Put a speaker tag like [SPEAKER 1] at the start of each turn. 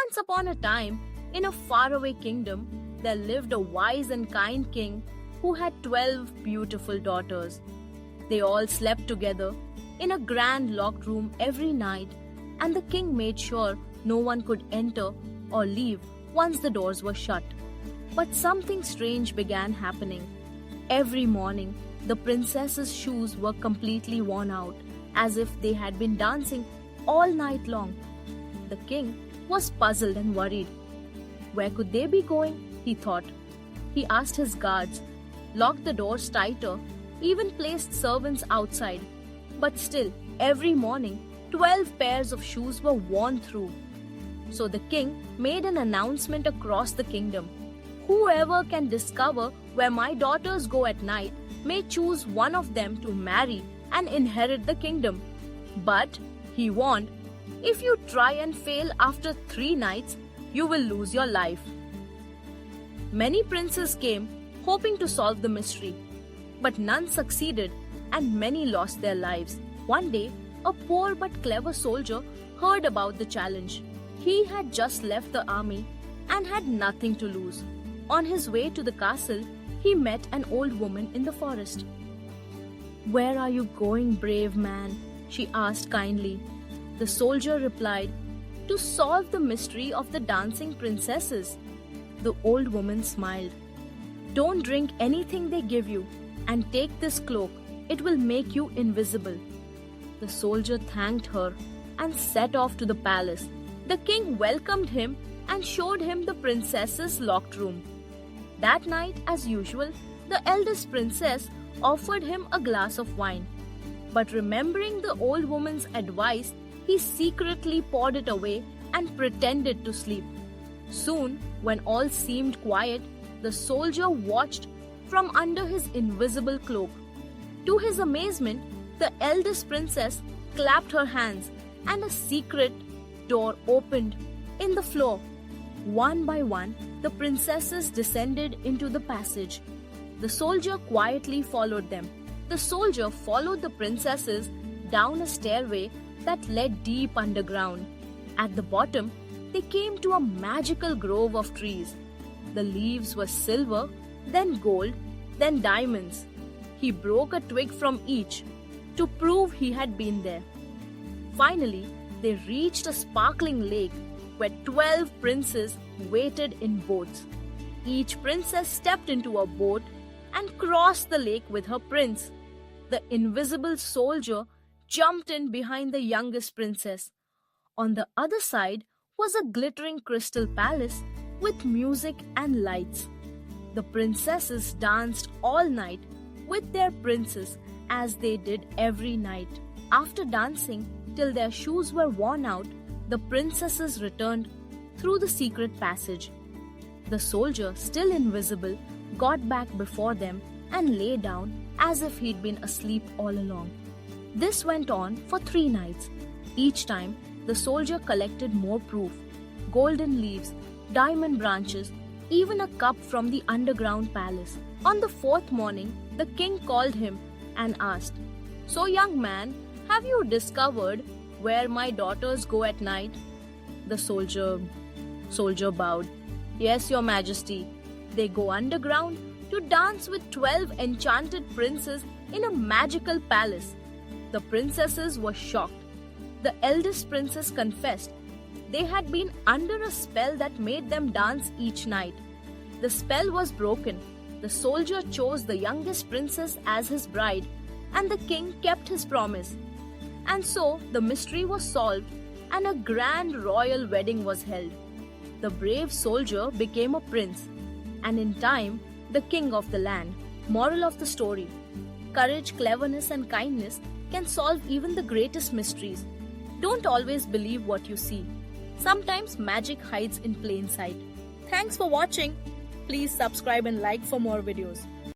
[SPEAKER 1] Once upon a time, in a faraway kingdom, there lived a wise and kind king who had 12 beautiful daughters. They all slept together in a grand locked room every night, and the king made sure no one could enter or leave once the doors were shut. But something strange began happening. Every morning, the princess's shoes were completely worn out, as if they had been dancing all night long. The king was puzzled and worried. Where could they be going? He thought. He asked his guards, locked the doors tighter, even placed servants outside. But still, every morning, 12 pairs of shoes were worn through. So the king made an announcement across the kingdom. Whoever can discover where my daughters go at night may choose one of them to marry and inherit the kingdom. But, he warned, if you try and fail after 3 nights, you will lose your life. Many princes came, hoping to solve the mystery. But none succeeded, and many lost their lives. One day, a poor but clever soldier heard about the challenge. He had just left the army and had nothing to lose. On his way to the castle, he met an old woman in the forest. "Where are you going, brave man?" she asked kindly. The soldier replied, "To solve the mystery of the dancing princesses." The old woman smiled. "Don't drink anything they give you, and take this cloak. It will make you invisible." The soldier thanked her and set off to the palace. The king welcomed him and showed him the princess's locked room. That night, as usual, the eldest princess offered him a glass of wine. But remembering the old woman's advice, he secretly poured it away and pretended to sleep. Soon, when all seemed quiet, the soldier watched from under his invisible cloak. To his amazement, the eldest princess clapped her hands and a secret door opened in the floor. One by one, the princesses descended into the passage. The soldier quietly followed them. The soldier followed the princesses down a stairway that led deep underground. At the bottom, they came to a magical grove of trees. The leaves were silver, then gold, then diamonds. He broke a twig from each to prove he had been there. Finally, they reached a sparkling lake where 12 princes waited in boats. Each princess stepped into a boat and crossed the lake with her prince. The invisible soldier jumped in behind the youngest princess. On the other side was a glittering crystal palace with music and lights. The princesses danced all night with their princes as they did every night. After dancing till their shoes were worn out, the princesses returned through the secret passage. The soldier, still invisible, got back before them and lay down as if he'd been asleep all along. This went on for 3 nights. Each time, the soldier collected more proof: golden leaves, diamond branches, even a cup from the underground palace. On the 4th morning, the king called him and asked, "So, young man, have you discovered where my daughters go at night?" The soldier bowed. "Yes, your majesty. They go underground to dance with 12 enchanted princes in a magical palace." The princesses were shocked. The eldest princess confessed they had been under a spell that made them dance each night. The spell was broken. The soldier chose the youngest princess as his bride, and the king kept his promise. And so the mystery was solved, and a grand royal wedding was held. The brave soldier became a prince, and in time, the king of the land. Moral of the story: courage, cleverness, and kindness can solve even the greatest mysteries. Don't always believe what you see. Sometimes magic hides in plain sight. Thanks for watching. Please subscribe and like for more videos.